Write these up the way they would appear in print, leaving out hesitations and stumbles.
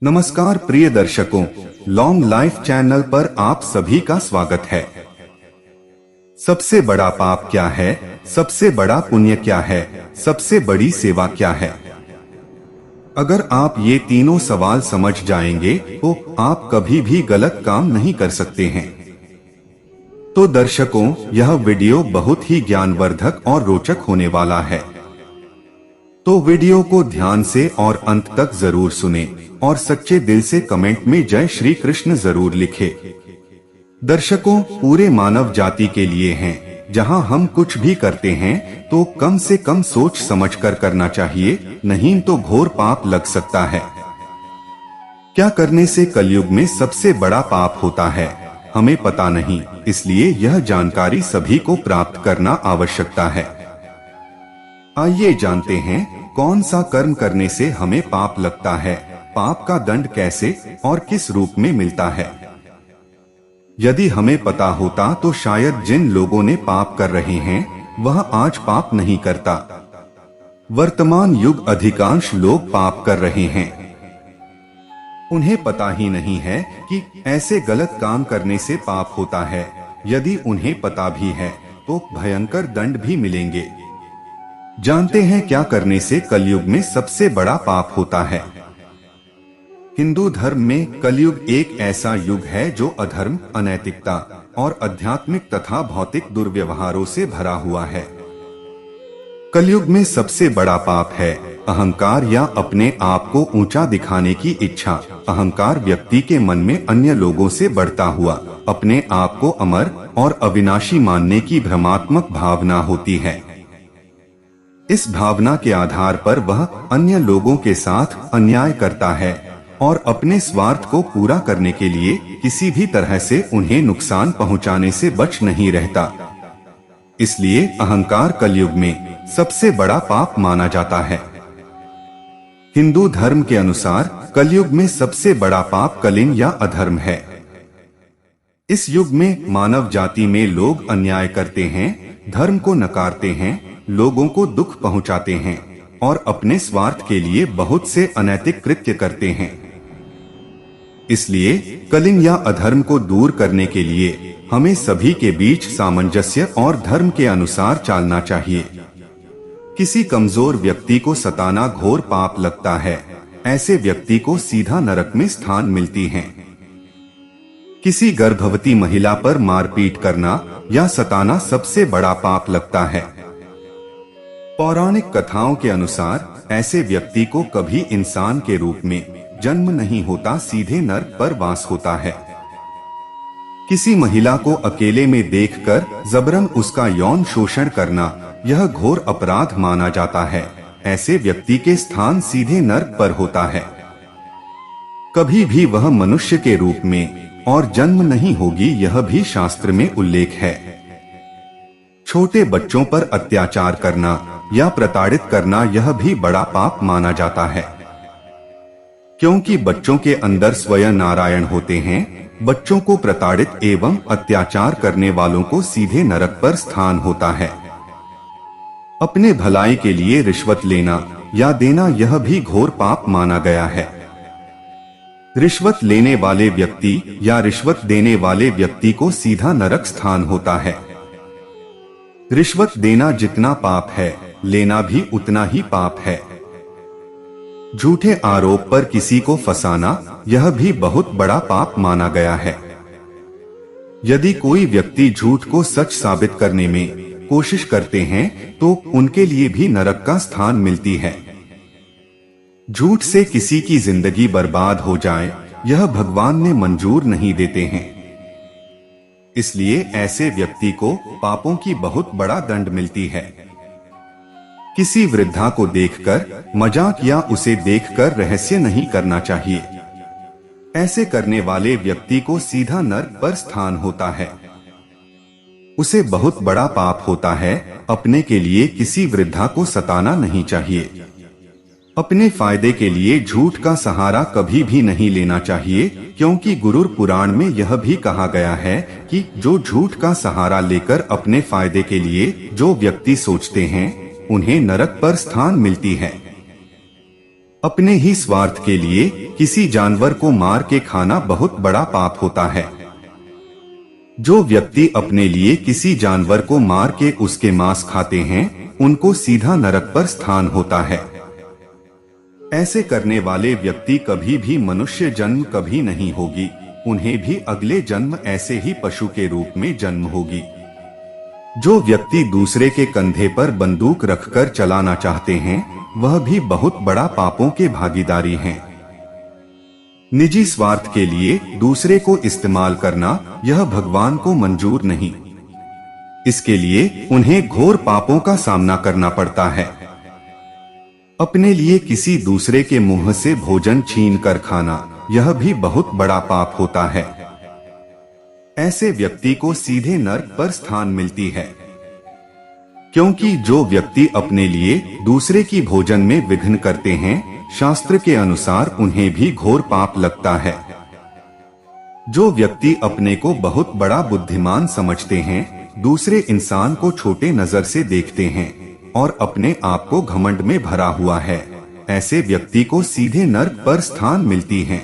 नमस्कार प्रिय दर्शकों, लॉन्ग लाइफ चैनल पर आप सभी का स्वागत है। सबसे बड़ा पाप क्या है, सबसे बड़ा पुण्य क्या है, सबसे बड़ी सेवा क्या है? अगर आप ये तीनों सवाल समझ जाएंगे तो आप कभी भी गलत काम नहीं कर सकते हैं। तो दर्शकों, यह वीडियो बहुत ही ज्ञानवर्धक और रोचक होने वाला है, तो वीडियो को ध्यान से और अंत तक जरूर सुने और सच्चे दिल से कमेंट में जय श्री कृष्ण जरूर लिखें। दर्शकों, पूरे मानव जाति के लिए हैं, जहां हम कुछ भी करते हैं तो कम से कम सोच समझकर करना चाहिए, नहीं तो घोर पाप लग सकता है। क्या करने से कलयुग में सबसे बड़ा पाप होता है, हमें पता नहीं, इसलिए यह जानकारी सभी को प्राप्त करना आवश्यकता है। आइए जानते हैं कौन सा कर्म करने से हमें पाप लगता है, पाप का दंड कैसे और किस रूप में मिलता है। यदि हमें पता होता तो शायद जिन लोगों ने पाप कर रहे हैं वह आज पाप नहीं करता। वर्तमान युग अधिकांश लोग पाप कर रहे हैं, उन्हें पता ही नहीं है कि ऐसे गलत काम करने से पाप होता है। यदि उन्हें पता भी है तो भयंकर दंड भी मिलेंगे। जानते हैं क्या करने से कलयुग में सबसे बड़ा पाप होता है। हिंदू धर्म में कलयुग एक ऐसा युग है जो अधर्म, अनैतिकता और आध्यात्मिक तथा भौतिक दुर्व्यवहारों से भरा हुआ है। कलयुग में सबसे बड़ा पाप है अहंकार या अपने आप को ऊंचा दिखाने की इच्छा। अहंकार व्यक्ति के मन में अन्य लोगों से बढ़ता हुआ अपने आप को अमर और अविनाशी मानने की भ्रमात्मक भावना होती है। इस भावना के आधार पर वह अन्य लोगों के साथ अन्याय करता है और अपने स्वार्थ को पूरा करने के लिए किसी भी तरह से उन्हें नुकसान पहुंचाने से बच नहीं रहता। इसलिए अहंकार कलयुग में सबसे बड़ा पाप माना जाता है। हिंदू धर्म के अनुसार कलयुग में सबसे बड़ा पाप कलिंग या अधर्म है। इस युग में मानव जाति में लोग अन्याय करते हैं, धर्म को नकारते हैं, लोगों को दुख पहुंचाते हैं और अपने स्वार्थ के लिए बहुत से अनैतिक कृत्य करते हैं। इसलिए कलिंग या अधर्म को दूर करने के लिए हमें सभी के बीच सामंजस्य और धर्म के अनुसार चलना चाहिए। किसी कमजोर व्यक्ति को सताना घोर पाप लगता है, ऐसे व्यक्ति को सीधा नरक में स्थान मिलती है। किसी गर्भवती महिला पर मारपीट करना या सताना सबसे बड़ा पाप लगता है। पौराणिक कथाओं के अनुसार ऐसे व्यक्ति को कभी इंसान के रूप में जन्म नहीं होता, सीधे नरक पर वास होता है। किसी महिला को अकेले में देखकर जबरन उसका यौन शोषण करना यह घोर अपराध माना जाता है। ऐसे व्यक्ति के स्थान सीधे नरक पर होता है। कभी भी वह मनुष्य के रूप में और जन्म नहीं होगी, यह भी शास्त्र में उल्लेख है। छोटे बच्चों पर अत्याचार करना या प्रताड़ित करना यह भी बड़ा पाप माना जाता है, क्योंकि बच्चों के अंदर स्वयं नारायण होते हैं। बच्चों को प्रताड़ित एवं अत्याचार करने वालों को सीधे नरक पर स्थान होता है। अपने भलाई के लिए रिश्वत लेना या देना यह भी घोर पाप माना गया है। रिश्वत लेने वाले व्यक्ति या रिश्वत देने वाले व्यक्ति को सीधा नरक स्थान होता है। रिश्वत देना जितना पाप है, लेना भी उतना ही पाप है। झूठे आरोप पर किसी को फंसाना यह भी बहुत बड़ा पाप माना गया है। यदि कोई व्यक्ति झूठ को सच साबित करने में कोशिश करते हैं तो उनके लिए भी नरक का स्थान मिलती है। झूठ से किसी की जिंदगी बर्बाद हो जाए यह भगवान ने मंजूर नहीं देते हैं। इसलिए ऐसे व्यक्ति को पापों की बहुत बड़ा दंड मिलती है। किसी वृद्धा को देखकर मजाक या उसे देखकर रहस्य नहीं करना चाहिए। ऐसे करने वाले व्यक्ति को सीधा नरक पर स्थान होता है। उसे बहुत बड़ा पाप होता है। अपने के लिए किसी वृद्धा को सताना नहीं चाहिए। अपने फायदे के लिए झूठ का सहारा कभी भी नहीं लेना चाहिए, क्योंकि गुरुर पुराण में यह भी कहा गया है कि जो झूठ का सहारा लेकर अपने फायदे के लिए जो व्यक्ति सोचते हैं उन्हें नरक पर स्थान मिलती है। अपने ही स्वार्थ के लिए किसी जानवर को मार के खाना बहुत बड़ा पाप होता है। जो व्यक्ति अपने लिए किसी जानवर को मार के उसके मांस खाते हैं, उनको सीधा नरक पर स्थान होता है। ऐसे करने वाले व्यक्ति कभी भी मनुष्य जन्म कभी नहीं होगी, उन्हें भी अगले जन्म ऐसे ही पशु के रूप में जन्म होगी। जो व्यक्ति दूसरे के कंधे पर बंदूक रखकर चलाना चाहते हैं, वह भी बहुत बड़ा पापों के भागीदारी हैं। निजी स्वार्थ के लिए दूसरे को इस्तेमाल करना यह भगवान को मंजूर नहीं। इसके लिए उन्हें घोर पापों का सामना करना पड़ता है। अपने लिए किसी दूसरे के मुंह से भोजन छीन कर खाना यह भी बहुत बड़ा पाप होता है। ऐसे व्यक्ति को सीधे नरक पर स्थान मिलती है, क्योंकि जो व्यक्ति अपने लिए दूसरे की भोजन में विघ्न करते हैं, शास्त्र के अनुसार उन्हें भी घोर पाप लगता है। जो व्यक्ति अपने को बहुत बड़ा बुद्धिमान समझते हैं, दूसरे इंसान को छोटे नजर से देखते हैं और अपने आप को घमंड में भरा हुआ है, ऐसे व्यक्ति को सीधे नरक पर स्थान मिलती है।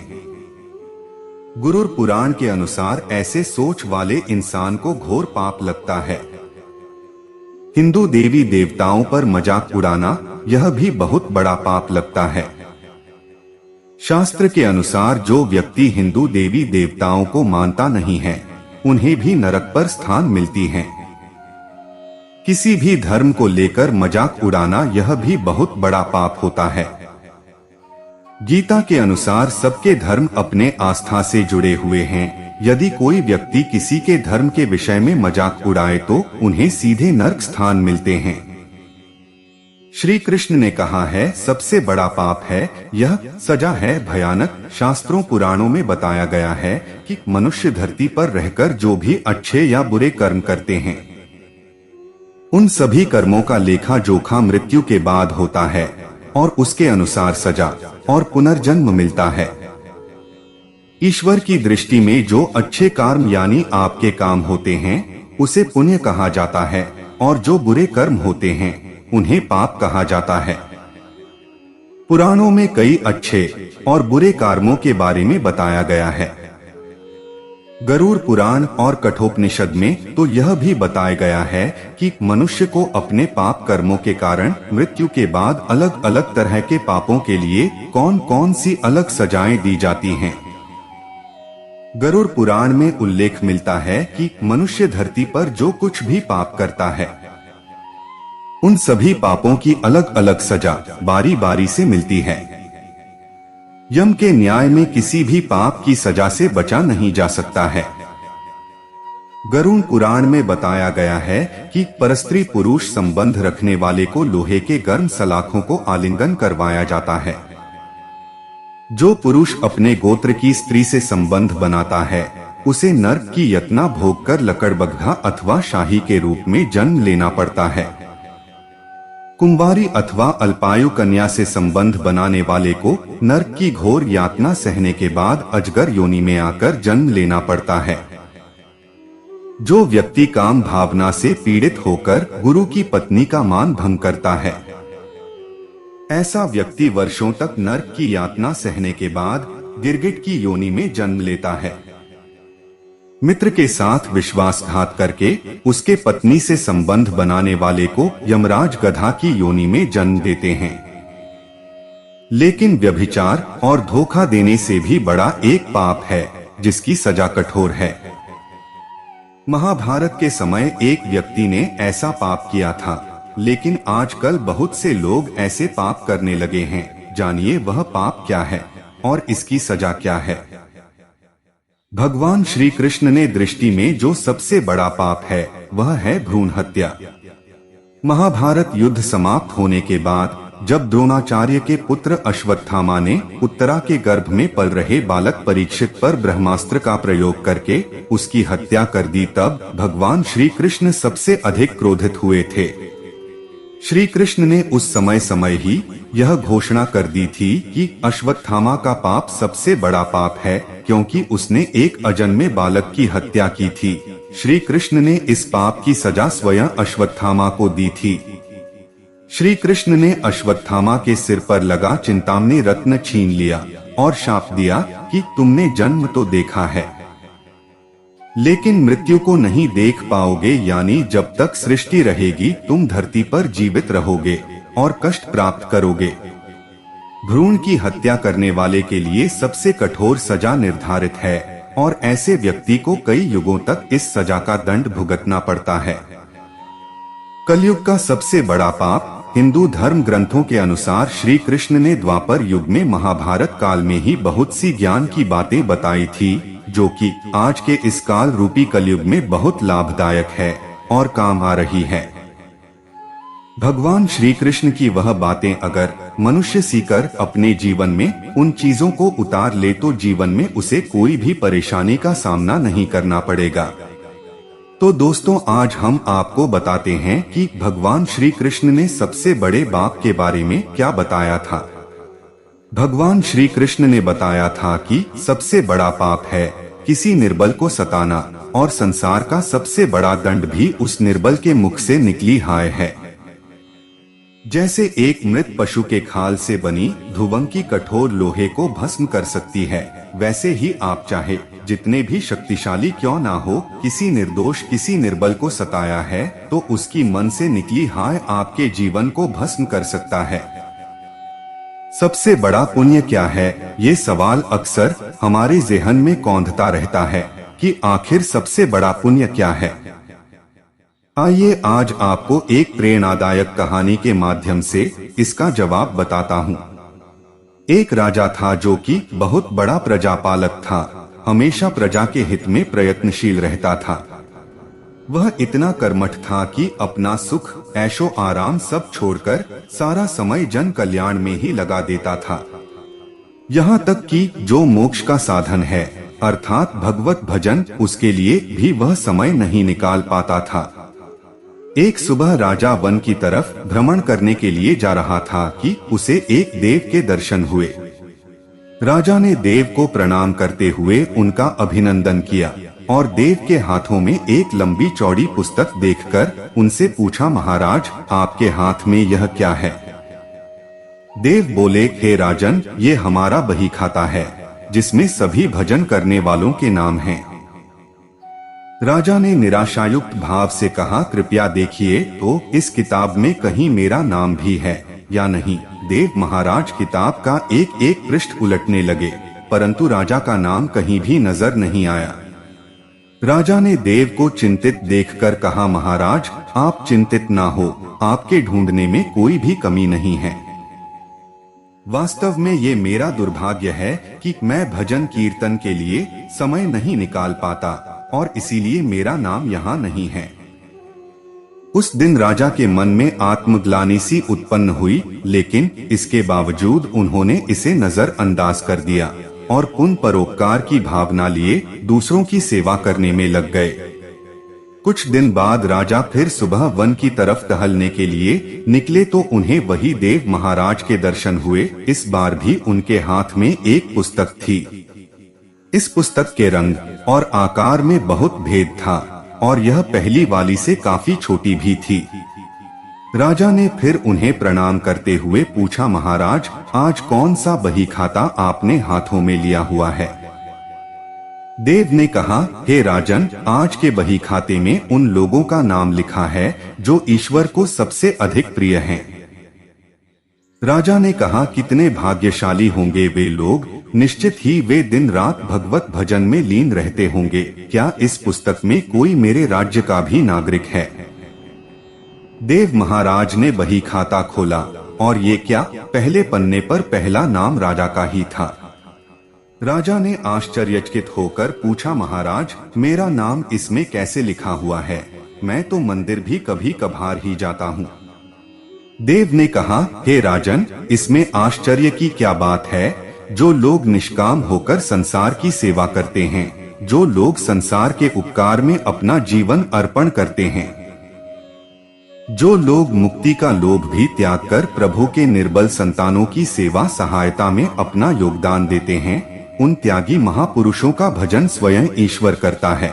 गुरुर पुराण के अनुसार ऐसे सोच वाले इंसान को घोर पाप लगता है। हिंदू देवी देवताओं पर मजाक उड़ाना यह भी बहुत बड़ा पाप लगता है। शास्त्र के अनुसार जो व्यक्ति हिंदू देवी देवताओं को मानता नहीं है, उन्हें भी नरक पर स्थान मिलती है। किसी भी धर्म को लेकर मजाक उड़ाना यह भी बहुत बड़ा पाप होता है। गीता के अनुसार सबके धर्म अपने आस्था से जुड़े हुए हैं। यदि कोई व्यक्ति किसी के धर्म के विषय में मजाक उड़ाए तो उन्हें सीधे नरक स्थान मिलते हैं। श्री कृष्ण ने कहा है, सबसे बड़ा पाप है, यह सजा है भयानक। शास्त्रों पुराणों में बताया गया है कि मनुष्य धरती पर रहकर जो भी अच्छे या बुरे कर्म करते हैं, उन सभी कर्मों का लेखा जोखा मृत्यु के बाद होता है और उसके अनुसार सजा और पुनर्जन्म मिलता है। ईश्वर की दृष्टि में जो अच्छे कर्म यानी आपके काम होते हैं, उसे पुण्य कहा जाता है और जो बुरे कर्म होते हैं, उन्हें पाप कहा जाता है। पुराणों में कई अच्छे और बुरे कर्मों के बारे में बताया गया है। गरुड़ पुराण और कठोपनिषद में तो यह भी बताया गया है कि मनुष्य को अपने पाप कर्मों के कारण मृत्यु के बाद अलग अलग तरह के पापों के लिए कौन कौन सी अलग सजाएं दी जाती हैं। गरुड़ पुराण में उल्लेख मिलता है कि मनुष्य धरती पर जो कुछ भी पाप करता है, उन सभी पापों की अलग अलग सजा बारी बारी से मिलती है। यम के न्याय में किसी भी पाप की सजा से बचा नहीं जा सकता है। गरुड़ पुराण में बताया गया है कि परस्त्री पुरुष संबंध रखने वाले को लोहे के गर्म सलाखों को आलिंगन करवाया जाता है। जो पुरुष अपने गोत्र की स्त्री से संबंध बनाता है, उसे नरक की यातना भोगकर लकड़बग्घा अथवा शाही के रूप में जन्म लेना पड़ता है। कुंवारी अथवा अल्पायु कन्या से संबंध बनाने वाले को नरक की घोर यातना सहने के बाद अजगर योनि में आकर जन्म लेना पड़ता है। जो व्यक्ति काम भावना से पीड़ित होकर गुरु की पत्नी का मान भंग करता है, ऐसा व्यक्ति वर्षों तक नरक की यातना सहने के बाद गिरगिट की योनि में जन्म लेता है। मित्र के साथ विश्वासघात करके उसके पत्नी से संबंध बनाने वाले को यमराज गधा की योनि में जन्म देते हैं। लेकिन व्यभिचार और धोखा देने से भी बड़ा एक पाप है, जिसकी सजा कठोर है। महाभारत के समय एक व्यक्ति ने ऐसा पाप किया था, लेकिन आजकल बहुत से लोग ऐसे पाप करने लगे हैं। जानिए वह पाप क्या है और इसकी सजा क्या है। भगवान श्री कृष्ण ने दृष्टि में जो सबसे बड़ा पाप है, वह है भ्रूण हत्या। महाभारत युद्ध समाप्त होने के बाद जब द्रोणाचार्य के पुत्र अश्वत्थामा ने उत्तरा के गर्भ में पल रहे बालक परीक्षित पर ब्रह्मास्त्र का प्रयोग करके उसकी हत्या कर दी, तब भगवान श्री कृष्ण सबसे अधिक क्रोधित हुए थे। श्री कृष्ण ने उस समय ही यह घोषणा कर दी थी कि अश्वत्थामा का पाप सबसे बड़ा पाप है, क्योंकि उसने एक अजन्मे बालक की हत्या की थी। श्री कृष्ण ने इस पाप की सजा स्वयं अश्वत्थामा को दी थी। श्री कृष्ण ने अश्वत्थामा के सिर पर लगा चिंतामणि रत्न छीन लिया और शाप दिया कि तुमने जन्म तो देखा है, लेकिन मृत्यु को नहीं देख पाओगे, यानी जब तक सृष्टि रहेगी तुम धरती पर जीवित रहोगे और कष्ट प्राप्त करोगे। भ्रूण की हत्या करने वाले के लिए सबसे कठोर सजा निर्धारित है और ऐसे व्यक्ति को कई युगों तक इस सजा का दंड भुगतना पड़ता है। कलयुग का सबसे बड़ा पाप। हिंदू धर्म ग्रंथों के अनुसार श्री कृष्ण ने द्वापर युग में महाभारत काल में ही बहुत सी ज्ञान की बातें बताई थी, जो कि आज के इस काल रूपी कलयुग में बहुत लाभदायक है और काम आ रही है। भगवान श्री कृष्ण की वह बातें अगर मनुष्य सीकर अपने जीवन में उन चीजों को उतार ले तो जीवन में उसे कोई भी परेशानी का सामना नहीं करना पड़ेगा। तो दोस्तों, आज हम आपको बताते हैं कि भगवान श्री कृष्ण ने सबसे बड़े पाप के बारे में क्या बताया था। भगवान श्री कृष्ण ने बताया था कि सबसे बड़ा पाप है किसी निर्बल को सताना और संसार का सबसे बड़ा दंड भी उस निर्बल के मुख से निकली हाय है। जैसे एक मृत पशु के खाल से बनी ध्रुवंकी कठोर लोहे को भस्म कर सकती है, वैसे ही आप चाहे जितने भी शक्तिशाली क्यों ना हो, किसी निर्दोष किसी निर्बल को सताया है तो उसकी मन से निकली हाय आपके जीवन को भस्म कर सकता है। सबसे बड़ा पुण्य क्या है, ये सवाल अक्सर हमारे ज़हन में कौंधता रहता है कि आखिर सबसे बड़ा पुण्य क्या है। आइए आज आपको एक प्रेरणादायक कहानी के माध्यम से इसका जवाब बताता हूँ। एक राजा था जो कि बहुत बड़ा प्रजापालक था, हमेशा प्रजा के हित में प्रयत्नशील रहता था। वह इतना कर्मठ था कि अपना सुख ऐशो आराम सब छोड़कर सारा समय जन कल्याण में ही लगा देता था। यहाँ तक कि जो मोक्ष का साधन है अर्थात भगवत भजन, उसके लिए भी वह समय नहीं निकाल पाता था। एक सुबह राजा वन की तरफ भ्रमण करने के लिए जा रहा था कि उसे एक देव के दर्शन हुए। राजा ने देव को प्रणाम करते हुए उनका अभिनंदन किया और देव के हाथों में एक लंबी चौड़ी पुस्तक देखकर उनसे पूछा, महाराज आपके हाथ में यह क्या है? देव बोले, हे राजन, ये हमारा बही खाता है जिसमें सभी भजन करने वालों के नाम हैं। राजा ने निराशायुक्त भाव से कहा, कृपया देखिए तो इस किताब में कहीं मेरा नाम भी है या नहीं। देव महाराज किताब का एक एक पृष्ठ उलटने लगे, परंतु राजा का नाम कहीं भी नजर नहीं आया। राजा ने देव को चिंतित देखकर कहा, महाराज आप चिंतित ना हो, आपके ढूंढने में कोई भी कमी नहीं है। वास्तव में ये मेरा दुर्भाग्य है कि मैं भजन कीर्तन के लिए समय नहीं निकाल पाता और इसीलिए मेरा नाम यहाँ नहीं है। उस दिन राजा के मन में आत्मग्लानि सी उत्पन्न हुई, लेकिन इसके बावजूद उन्होंने इसे नजरअंदाज कर दिया और पुण्य परोपकार की भावना लिए दूसरों की सेवा करने में लग गए। कुछ दिन बाद राजा फिर सुबह वन की तरफ टहलने के लिए निकले तो उन्हें वही देव महाराज के दर्शन हुए। इस बार भी उनके हाथ में एक पुस्तक थी। इस पुस्तक के रंग और आकार में बहुत भेद था और यह पहली वाली से काफी छोटी भी थी। राजा ने फिर उन्हें प्रणाम करते हुए पूछा, महाराज आज कौन सा बही खाता आपने हाथों में लिया हुआ है? देव ने कहा, हे राजन, आज के बही खाते में उन लोगों का नाम लिखा है जो ईश्वर को सबसे अधिक प्रिय हैं। राजा ने कहा, कितने भाग्यशाली होंगे वे लोग, निश्चित ही वे दिन रात भगवत भजन में लीन रहते होंगे। क्या इस पुस्तक में कोई मेरे राज्य का भी नागरिक है? देव महाराज ने बही खाता खोला और ये क्या, पहले पन्ने पर पहला नाम राजा का ही था। राजा ने आश्चर्यचकित होकर पूछा, महाराज मेरा नाम इसमें कैसे लिखा हुआ है? मैं तो मंदिर भी कभी कभार ही जाता हूँ। देव ने कहा, हे राजन, इसमें आश्चर्य की क्या बात है? जो लोग निष्काम होकर संसार की सेवा करते हैं, जो लोग संसार के उपकार में अपना जीवन अर्पण करते हैं, जो लोग मुक्ति का लोभ भी त्याग कर प्रभु के निर्बल संतानों की सेवा सहायता में अपना योगदान देते हैं, उन त्यागी महापुरुषों का भजन स्वयं ईश्वर करता है।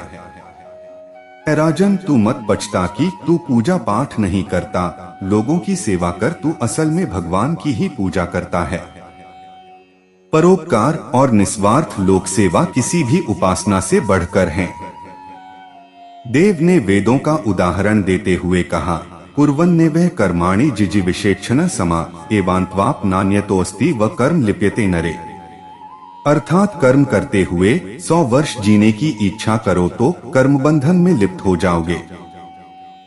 राजन तू मत पछता कि तू पूजा पाठ नहीं करता, लोगों की सेवा कर, तू असल में भगवान की ही पूजा करता है। परोपकार और निस्वार्थ लोक सेवा किसी भी उपासना से बढ़कर है। देव ने वेदों का उदाहरण देते हुए कहा, कुर्वन्ने वह कर्माणि जिजीविषेक्षण समा एवान्त्वाप नान्यतोस्ति व कर्म लिप्यते नरे। अर्थात कर्म करते हुए 100 वर्ष जीने की इच्छा करो तो कर्म बंधन में लिप्त हो जाओगे।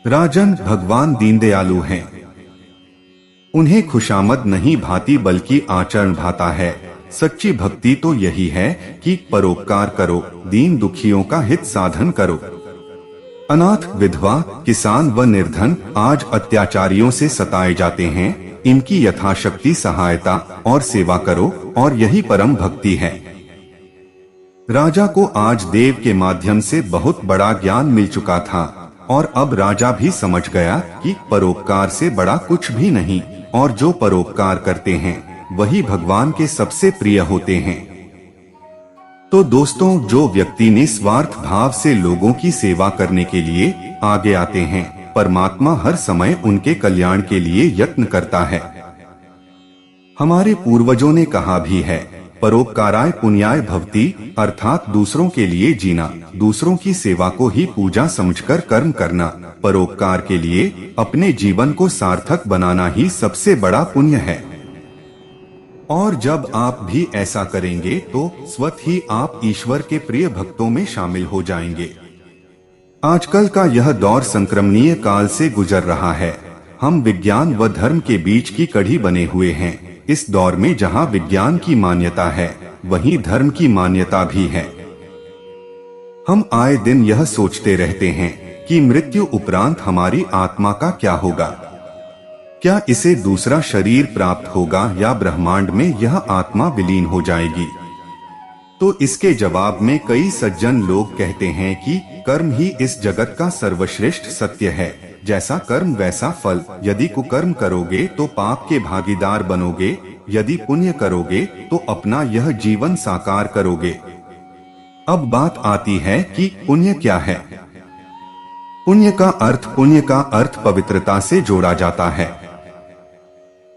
राजन, भगवान दीनदयालु हैं। उन्हें खुशामद नहीं भाती बल्कि आचरण भाता है। सच्ची भक्ति तो यही है कि परोपकार करो, दीन दुखियों का हित साधन करो। अनाथ, विधवा, किसान व निर्धन आज अत्याचारियों से सताए जाते हैं। इनकी यथाशक्ति सहायता और सेवा करो और यही परम भक्ति है। राजा को आज देव के माध्यम से बहुत बड़ा ज्ञान मिल चुका था और अब राजा भी समझ गया कि परोपकार से बड़ा कुछ भी नहीं, और जो परोपकार करते हैं वही भगवान के सबसे प्रिय होते हैं। तो दोस्तों, जो व्यक्ति निस्वार्थ भाव से लोगों की सेवा करने के लिए आगे आते हैं, परमात्मा हर समय उनके कल्याण के लिए यत्न करता है। हमारे पूर्वजों ने कहा भी है, परोपकाराय पुण्याय भवति, अर्थात दूसरों के लिए जीना, दूसरों की सेवा को ही पूजा समझकर कर्म करना, परोपकार के लिए अपने जीवन को सार्थक बनाना ही सबसे बड़ा पुण्य है। और जब आप भी ऐसा करेंगे तो स्वतः ही आप ईश्वर के प्रिय भक्तों में शामिल हो जाएंगे। आजकल का यह दौर संक्रमणीय काल से गुजर रहा है। हम विज्ञान व धर्म के बीच की कड़ी बने हुए हैं। इस दौर में जहां विज्ञान की मान्यता है, वहीं धर्म की मान्यता भी है। हम आए दिन यह सोचते रहते हैं कि मृत्यु उपरांत हमारी आत्मा का क्या होगा। क्या इसे दूसरा शरीर प्राप्त होगा या ब्रह्मांड में यह आत्मा विलीन हो जाएगी? तो इसके जवाब में कई सज्जन लोग कहते हैं कि कर्म ही इस जगत का सर्वश्रेष्ठ सत्य है। जैसा कर्म वैसा फल। यदि कुकर्म करोगे तो पाप के भागीदार बनोगे, यदि पुण्य करोगे तो अपना यह जीवन साकार करोगे। अब बात आती है कि पुण्य क्या है। पुण्य का अर्थ पवित्रता से जोड़ा जाता है।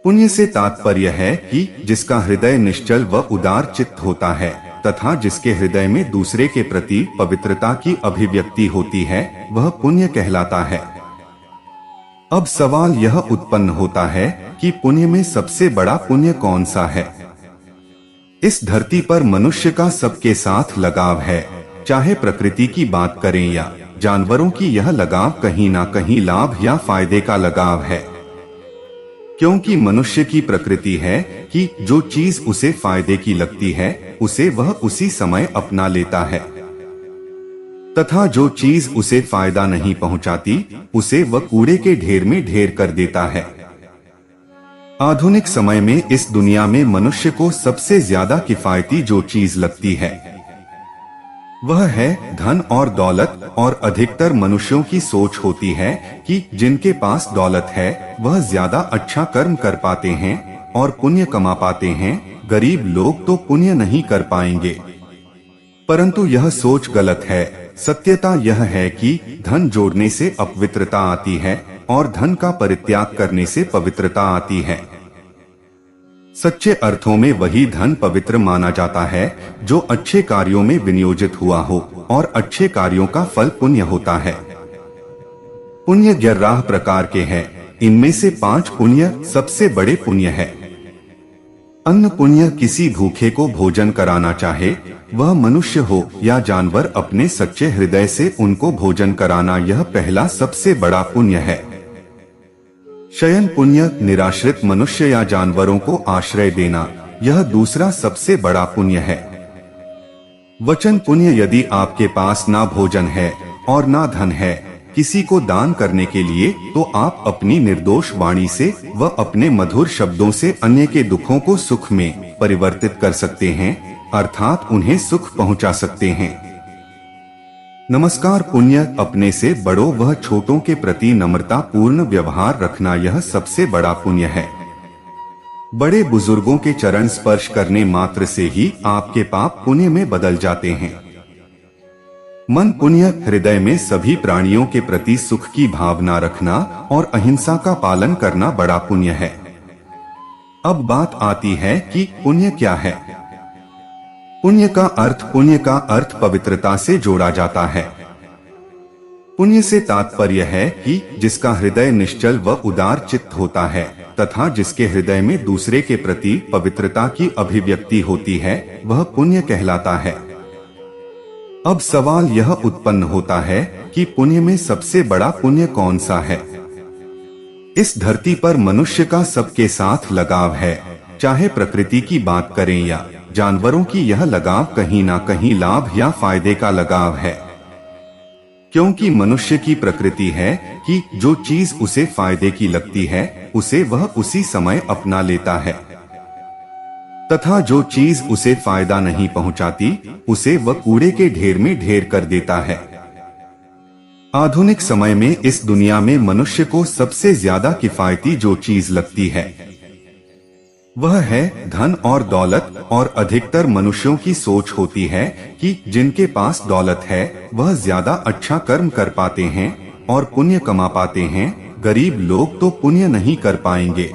पुण्य से तात्पर्य है कि जिसका हृदय निश्चल व उदार चित्त होता है तथा जिसके हृदय में दूसरे के प्रति पवित्रता की अभिव्यक्ति होती है, वह पुण्य कहलाता है। अब सवाल यह उत्पन्न होता है कि पुण्य में सबसे बड़ा पुण्य कौन सा है। इस धरती पर मनुष्य का सबके साथ लगाव है। चाहे प्रकृति की बात करें या जानवरों की, यह लगाव कहीं ना कहीं लाभ या फायदे का लगाव है। क्योंकि मनुष्य की प्रकृति है कि जो चीज उसे फायदे की लगती है उसे वह उसी समय अपना लेता है, तथा जो चीज उसे फायदा नहीं पहुंचाती उसे वह कूड़े के ढेर में ढेर कर देता है। आधुनिक समय में इस दुनिया में मनुष्य को सबसे ज्यादा किफायती जो चीज लगती है वह है धन और दौलत, और अधिकतर मनुष्यों की सोच होती है कि जिनके पास दौलत है वह ज्यादा अच्छा कर्म कर पाते हैं और पुण्य कमा पाते हैं। गरीब लोग तो पुण्य नहीं कर पाएंगे। परंतु यह सोच गलत है। सत्यता यह है कि धन जोड़ने से अपवित्रता आती है और धन का परित्याग करने से पवित्रता आती है। सच्चे अर्थों में वही धन पवित्र माना जाता है जो अच्छे कार्यों में विनियोजित हुआ हो, और अच्छे कार्यों का फल पुण्य होता है। पुण्य 11 प्रकार के हैं। इनमें से 5 पुण्य सबसे बड़े पुण्य है। अन्न पुण्य, किसी भूखे को भोजन कराना, चाहे वह मनुष्य हो या जानवर, अपने सच्चे हृदय से उनको भोजन कराना, यह पहला सबसे बड़ा पुण्य है। शयन पुण्य, निराश्रित मनुष्य या जानवरों को आश्रय देना, यह दूसरा सबसे बड़ा पुण्य है। वचन पुण्य, यदि आपके पास ना भोजन है और ना धन है किसी को दान करने के लिए, तो आप अपनी निर्दोष वाणी से व अपने मधुर शब्दों से अन्य के दुखों को सुख में परिवर्तित कर सकते हैं, अर्थात उन्हें सुख पहुंचा सकते हैं। नमस्कार पुण्य, अपने से बड़ों व छोटों के प्रति नम्रता पूर्ण व्यवहार रखना, यह सबसे बड़ा पुण्य है। बड़े बुजुर्गों के चरण स्पर्श करने मात्र से ही आपके पाप पुण्य में बदल जाते हैं। मन पुण्य हृदय में सभी प्राणियों के प्रति सुख की भावना रखना और अहिंसा का पालन करना बड़ा पुण्य है। अब बात आती है कि पुण्य क्या है। पुण्य का अर्थ पवित्रता से जोड़ा जाता है। पुण्य से तात्पर्य है कि जिसका हृदय निश्चल व उदार चित्त होता है तथा जिसके हृदय में दूसरे के प्रति पवित्रता की अभिव्यक्ति होती है, वह पुण्य कहलाता है। अब सवाल यह उत्पन्न होता है कि पुण्य में सबसे बड़ा पुण्य कौन सा है। इस धरती पर मनुष्य का सबके साथ लगाव है, चाहे प्रकृति की बात करें या जानवरों की। यह लगाव कहीं ना कहीं लाभ या फायदे का लगाव है, क्योंकि मनुष्य की प्रकृति है कि जो चीज उसे फायदे की लगती है उसे वह उसी समय अपना लेता है, तथा जो चीज उसे फायदा नहीं पहुंचाती उसे वह कूड़े के ढेर में ढेर कर देता है। आधुनिक समय में इस दुनिया में मनुष्य को सबसे ज्यादा किफायती जो चीज लगती है वह है धन और दौलत, और अधिकतर मनुष्यों की सोच होती है कि जिनके पास दौलत है वह ज्यादा अच्छा कर्म कर पाते हैं और पुण्य कमा पाते हैं, गरीब लोग तो पुण्य नहीं कर पाएंगे।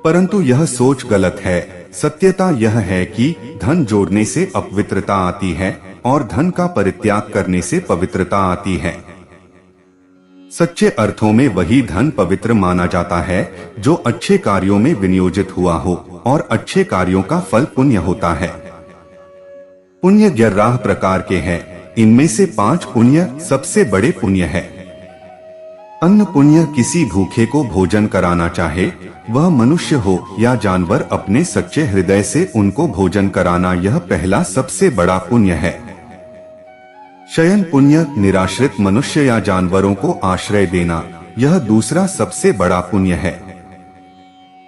परंतु यह सोच गलत है। सत्यता यह है कि धन जोड़ने से अपवित्रता आती है और धन का परित्याग करने से पवित्रता आती है। सच्चे अर्थों में वही धन पवित्र माना जाता है जो अच्छे कार्यों में विनियोजित हुआ हो, और अच्छे कार्यों का फल पुण्य होता है। पुण्य 11 प्रकार के हैं, इनमें से 5 पुण्य सबसे बड़े पुण्य है। अन्न पुण्य, किसी भूखे को भोजन कराना, चाहे वह मनुष्य हो या जानवर, अपने सच्चे हृदय से उनको भोजन कराना, यह पहला सबसे बड़ा पुण्य है। शयन पुण्य, निराश्रित मनुष्य या जानवरों को आश्रय देना, यह दूसरा सबसे बड़ा पुण्य है।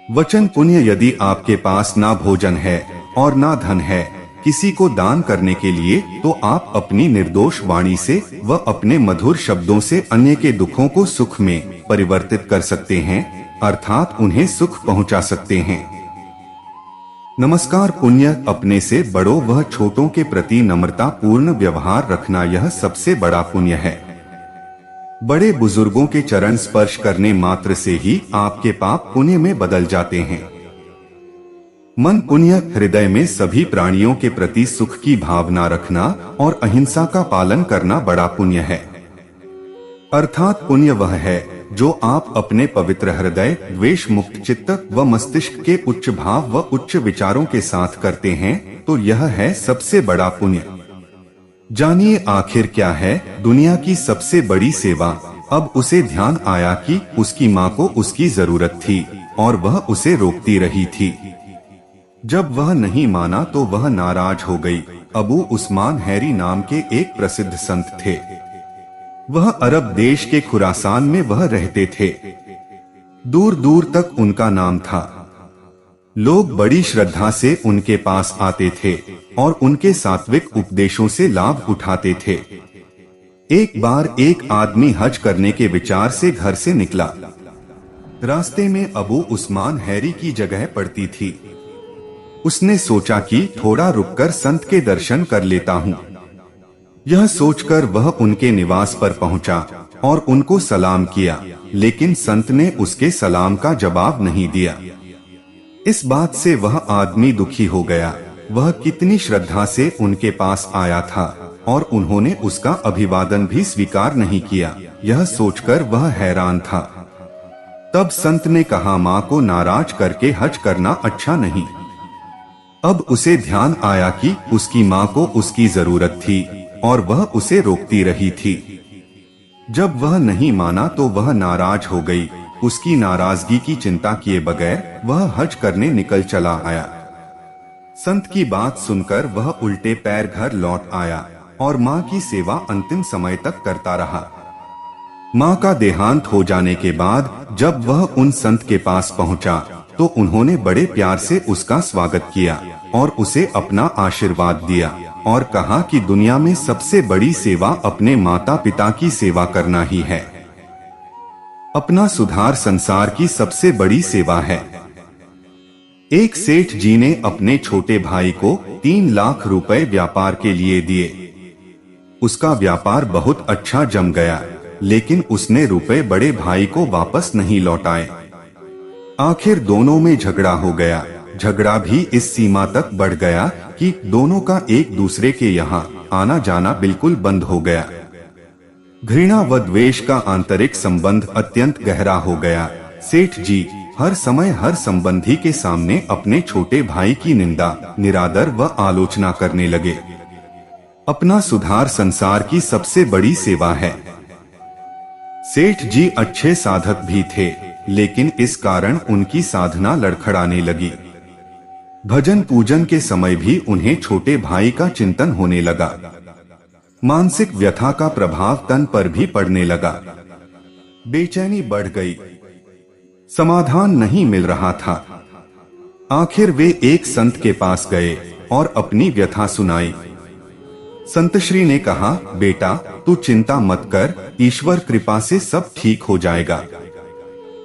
वचन पुण्य, यदि आपके पास ना भोजन है और ना धन है किसी को दान करने के लिए, तो आप अपनी निर्दोष वाणी से व अपने मधुर शब्दों से अन्य के दुखों को सुख में परिवर्तित कर सकते हैं, अर्थात उन्हें सुख पहुंचा सकते हैं। नमस्कार पुण्य, अपने से बड़ों व छोटों के प्रति नम्रता पूर्ण व्यवहार रखना, यह सबसे बड़ा पुण्य है। बड़े बुजुर्गों के चरण स्पर्श करने मात्र से ही आपके पाप पुण्य में बदल जाते हैं। मन पुण्य, हृदय में सभी प्राणियों के प्रति सुख की भावना रखना और अहिंसा का पालन करना बड़ा पुण्य है। अर्थात पुण्य वह है जो आप अपने पवित्र हृदय, द्वेष मुक्त चित्त व मस्तिष्क के उच्च भाव व उच्च विचारों के साथ करते हैं, तो यह है सबसे बड़ा पुण्य। जानिए आखिर क्या है दुनिया की सबसे बड़ी सेवा। अब उसे ध्यान आया कि उसकी माँ को उसकी जरूरत थी और वह उसे रोकती रही थी। जब वह नहीं माना तो वह नाराज हो गई। अबू उस्मान हैरी नाम के एक प्रसिद्ध संत थे। वह अरब देश के खुरासान में वह रहते थे। दूर दूर तक उनका नाम था। लोग बड़ी श्रद्धा से उनके पास आते थे और उनके सात्विक उपदेशों से लाभ उठाते थे। एक बार एक आदमी हज करने के विचार से घर से निकला। रास्ते में अबू उस्मान हैरी की जगह पड़ती थी। उसने सोचा कि थोड़ा रुककर संत के दर्शन कर लेता हूँ। यह सोचकर वह उनके निवास पर पहुंचा और उनको सलाम किया, लेकिन संत ने उसके सलाम का जवाब नहीं दिया। इस बात से वह आदमी दुखी हो गया। वह कितनी श्रद्धा से उनके पास आया था और उन्होंने उसका अभिवादन भी स्वीकार नहीं किया, यह सोचकर वह हैरान था। तब संत ने कहा, माँ को नाराज करके हज करना अच्छा नहीं। अब उसे ध्यान आया कि उसकी माँ को उसकी जरूरत थी और वह उसे रोकती रही थी। जब वह नहीं माना तो वह नाराज हो गई। उसकी नाराजगी की चिंता किए बगैर वह हज करने निकल चला आया। संत की बात सुनकर वह उल्टे पैर घर लौट आया और माँ की सेवा अंतिम समय तक करता रहा। माँ का देहांत हो जाने के बाद जब वह उन संत के पास पहुँचा तो उन्होंने बड़े प्यार से उसका स्वागत किया और उसे अपना आशीर्वाद दिया और कहा कि दुनिया में सबसे बड़ी सेवा अपने माता पिता की सेवा करना ही है। अपना सुधार संसार की सबसे बड़ी सेवा है। एक सेठ जी ने अपने छोटे भाई को 3 लाख रुपए व्यापार के लिए दिए। उसका व्यापार बहुत अच्छा जम गया, लेकिन उसने रुपए बड़े भाई को वापस नहीं लौटाए। आखिर दोनों में झगड़ा हो गया। झगड़ा भी इस सीमा तक बढ़ गया कि दोनों का एक दूसरे के यहाँ आना जाना बिल्कुल बंद हो गया। घृणा व द्वेष का आंतरिक संबंध अत्यंत गहरा हो गया। सेठ जी हर समय हर संबंधी के सामने अपने छोटे भाई की निंदा, निरादर व आलोचना करने लगे। अपना सुधार संसार की सबसे बड़ी सेवा है। सेठ जी अच्छे साधक भी थे, लेकिन इस कारण उनकी साधना लड़खड़ाने लगी। भजन पूजन के समय भी उन्हें छोटे भाई का चिंतन होने लगा। मानसिक व्यथा का प्रभाव तन पर भी पड़ने लगा। बेचैनी बढ़ गई। समाधान नहीं मिल रहा था। आखिर वे एक संत के पास गए और अपनी व्यथा सुनाई। संत श्री ने कहा, बेटा तू चिंता मत कर, ईश्वर कृपा से सब ठीक हो जाएगा।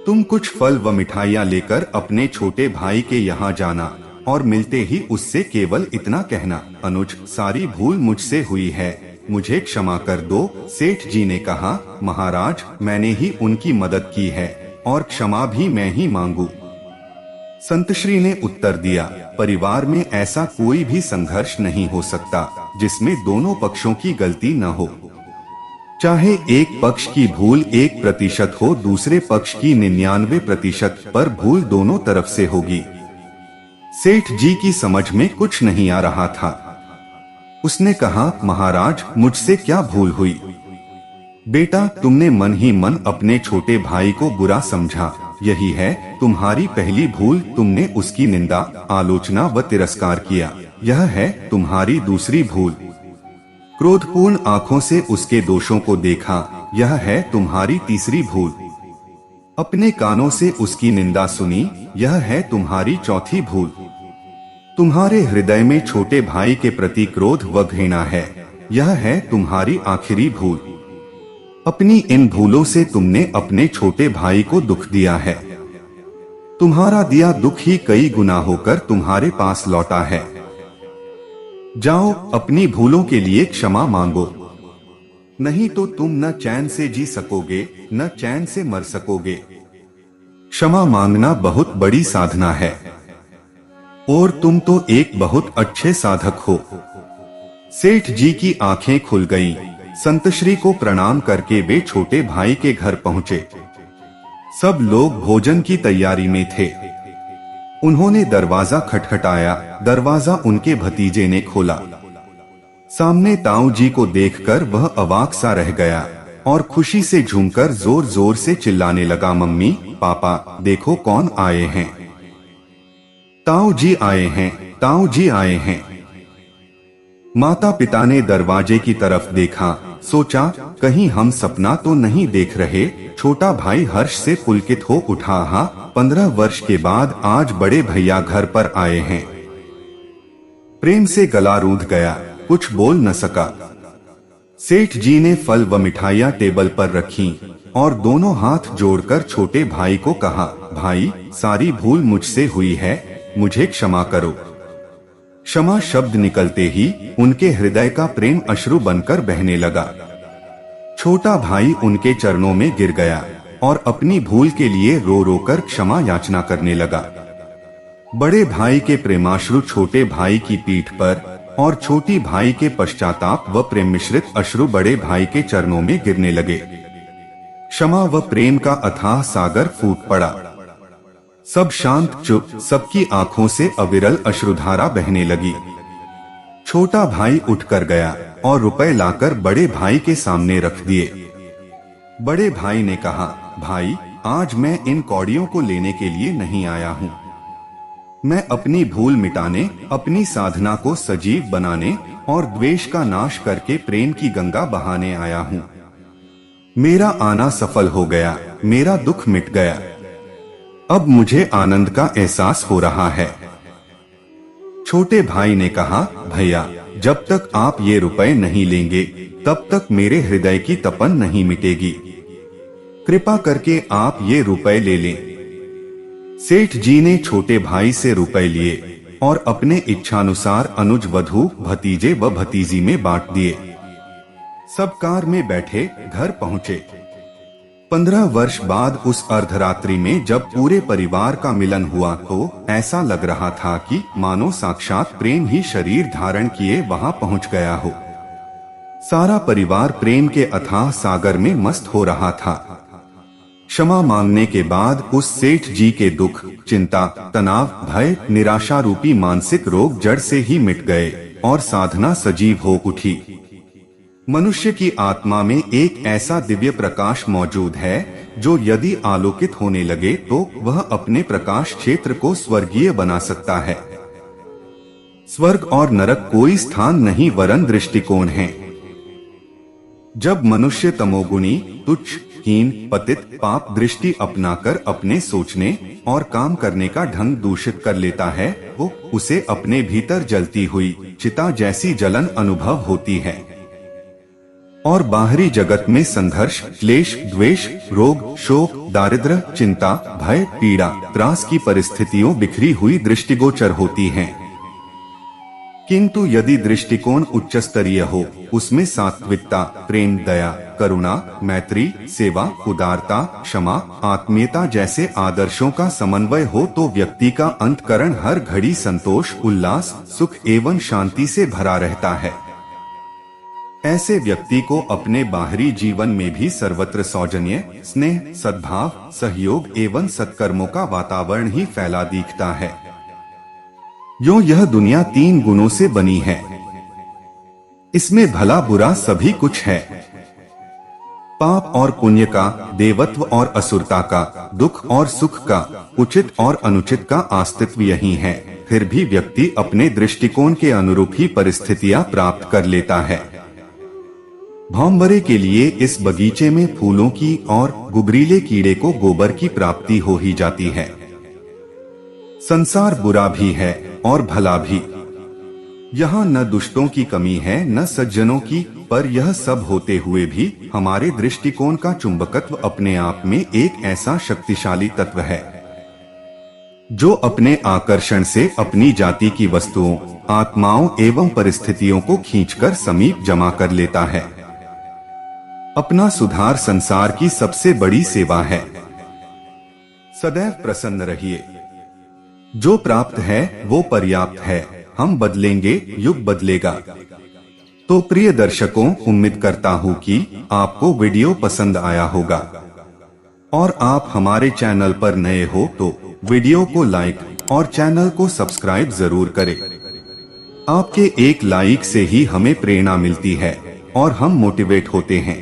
तुम कुछ फल व मिठाइयाँ लेकर अपने छोटे भाई के यहाँ जाना और मिलते ही उससे केवल इतना कहना, अनुज सारी भूल मुझसे हुई है, मुझे क्षमा कर दो। सेठ जी ने कहा, महाराज मैंने ही उनकी मदद की है और क्षमा भी मैं ही मांगू। संत श्री ने उत्तर दिया, परिवार में ऐसा कोई भी संघर्ष नहीं हो सकता जिसमें दोनों पक्षों की गलती न हो। चाहे एक पक्ष की भूल 1% हो, दूसरे पक्ष की 99% पर भूल दोनों तरफ से होगी। सेठ जी की समझ में कुछ नहीं आ रहा था। उसने कहा, महाराज मुझसे क्या भूल हुई? बेटा तुमने मन ही मन अपने छोटे भाई को बुरा समझा, यही है तुम्हारी पहली भूल। तुमने उसकी निंदा, आलोचना व तिरस्कार किया, यह है तुम्हारी दूसरी भूल। क्रोधपूर्ण आंखों से उसके दोषों को देखा, यह है तुम्हारी तीसरी भूल। अपने कानों से उसकी निंदा सुनी, यह है तुम्हारी चौथी भूल। तुम्हारे हृदय में छोटे भाई के प्रति क्रोध व घृणा है, यह है तुम्हारी आखिरी भूल। अपनी इन भूलों से तुमने अपने छोटे भाई को दुख दिया है। तुम्हारा दिया दुख ही कई गुना होकर तुम्हारे पास लौटा है। जाओ अपनी भूलों के लिए क्षमा मांगो, नहीं तो तुम न चैन से जी सकोगे न चैन से मर सकोगे। क्षमा मांगना बहुत बड़ी साधना है और तुम तो एक बहुत अच्छे साधक हो। सेठ जी की आंखें खुल गईं। संत श्री को प्रणाम करके वे छोटे भाई के घर पहुंचे। सब लोग भोजन की तैयारी में थे। उन्होंने दरवाजा खटखटाया। दरवाजा उनके भतीजे ने खोला। सामने ताऊ जी को देखकर वह अवाक सा रह गया और खुशी से झूमकर जोर जोर से चिल्लाने लगा, मम्मी पापा देखो कौन आए हैं। ताऊ जी आए हैं, ताऊ जी आए हैं। माता पिता ने दरवाजे की तरफ देखा, सोचा कहीं हम सपना तो नहीं देख रहे। छोटा भाई हर्ष से पुलकित हो उठा, हाँ 15 वर्ष के बाद आज बड़े भैया घर पर आए हैं। प्रेम से गला रूंध गया, कुछ बोल न सका। सेठ जी ने फल व मिठाइयाँ टेबल पर रखी और दोनों हाथ जोड़कर छोटे भाई को कहा, भाई सारी भूल मुझसे हुई है, मुझे क्षमा करो। क्षमा शब्द निकलते ही उनके हृदय का प्रेम अश्रु बनकर बहने लगा। छोटा भाई उनके चरणों में गिर गया और अपनी भूल के लिए रो रो कर क्षमा याचना करने लगा। बड़े भाई के प्रेमाश्रु छोटे भाई की पीठ पर और छोटी भाई के पश्चाताप व प्रेम मिश्रित अश्रु बड़े भाई के चरणों में गिरने लगे। क्षमा व प्रेम का अथाह सागर फूट पड़ा। सब शांत चुप, सबकी आंखों से अविरल अश्रुधारा बहने लगी। छोटा भाई उठकर गया और रुपए लाकर बड़े भाई के सामने रख दिए। बड़े भाई ने कहा, भाई आज मैं इन कौड़ियों को लेने के लिए नहीं आया हूँ। मैं अपनी भूल मिटाने, अपनी साधना को सजीव बनाने और द्वेष का नाश करके प्रेम की गंगा बहाने आया हूँ। मेरा आना सफल हो गया, मेरा दुख मिट गया। अब मुझे आनंद का एहसास हो रहा है। छोटे भाई ने कहा, भैया जब तक आप ये रुपए नहीं लेंगे तब तक मेरे हृदय की तपन नहीं मिटेगी। कृपा करके आप ये रुपए ले लें। सेठ जी ने छोटे भाई से रुपए लिए और अपने इच्छानुसार अनुज, वधू, भतीजे व भतीजी में बांट दिए। सब कार में बैठे घर पहुंचे। 15 वर्ष बाद उस अर्धरात्रि में जब पूरे परिवार का मिलन हुआ तो ऐसा लग रहा था कि मानो साक्षात प्रेम ही शरीर धारण किए वहां पहुंच गया हो। सारा परिवार प्रेम के अथाह सागर में मस्त हो रहा था। क्षमा मांगने के बाद उस सेठ जी के दुख, चिंता, तनाव, भय, निराशा रूपी मानसिक रोग जड़ से ही मिट गए और साधना सजीव हो उठी। मनुष्य की आत्मा में एक ऐसा दिव्य प्रकाश मौजूद है जो यदि आलोकित होने लगे तो वह अपने प्रकाश क्षेत्र को स्वर्गीय बना सकता है। स्वर्ग और नरक कोई स्थान नहीं वरन दृष्टिकोण है। जब मनुष्य तमोगुणी, तुच्छ, हीन, पतित, पाप दृष्टि अपनाकर अपने सोचने और काम करने का ढंग दूषित कर लेता है वो उसे अपने भीतर जलती हुई चिता जैसी जलन अनुभव होती है और बाहरी जगत में संघर्ष, क्लेश, द्वेष, रोग, शोक, दारिद्र्य, चिंता, भय, पीड़ा, त्रास की परिस्थितियों बिखरी हुई दृष्टिगोचर होती हैं। किंतु यदि दृष्टिकोण उच्च स्तरीय हो, उसमें सात्विकता, प्रेम, दया, करुणा, मैत्री, सेवा, उदारता, क्षमा, आत्मीयता जैसे आदर्शों का समन्वय हो तो व्यक्ति का अंतःकरण हर घड़ी संतोष, उल्लास, सुख एवं शांति से भरा रहता है। ऐसे व्यक्ति को अपने बाहरी जीवन में भी सर्वत्र सौजन्य, स्नेह, सद्भाव, सहयोग एवं सत्कर्मों का वातावरण ही फैला दिखता है। यूं यह दुनिया 3 गुणों से बनी है। इसमें भला बुरा सभी कुछ है। पाप और पुण्य का, देवत्व और असुरता का, दुख और सुख का, उचित और अनुचित का अस्तित्व यही है। फिर भी व्यक्ति अपने दृष्टिकोण के अनुरूप ही परिस्थितियां प्राप्त कर लेता है। भौंवरे के लिए इस बगीचे में फूलों की और गुबरीले कीड़े को गोबर की प्राप्ति हो ही जाती है। संसार बुरा भी है और भला भी। यहाँ न दुष्टों की कमी है न सज्जनों की, पर यह सब होते हुए भी हमारे दृष्टिकोण का चुंबकत्व अपने आप में एक ऐसा शक्तिशाली तत्व है जो अपने आकर्षण से अपनी जाति की वस्तुओं, आत्माओं एवं परिस्थितियों को खींचकर समीप जमा कर लेता है। अपना सुधार संसार की सबसे बड़ी सेवा है। सदैव प्रसन्न रहिए। जो प्राप्त है वो पर्याप्त है। हम बदलेंगे, युग बदलेगा। तो प्रिय दर्शकों, उम्मीद करता हूँ कि आपको वीडियो पसंद आया होगा और आप हमारे चैनल पर नए हो तो वीडियो को लाइक और चैनल को सब्सक्राइब जरूर करें। आपके एक लाइक से ही हमें प्रेरणा मिलती है और हम मोटिवेट होते हैं।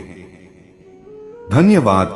धन्यवाद।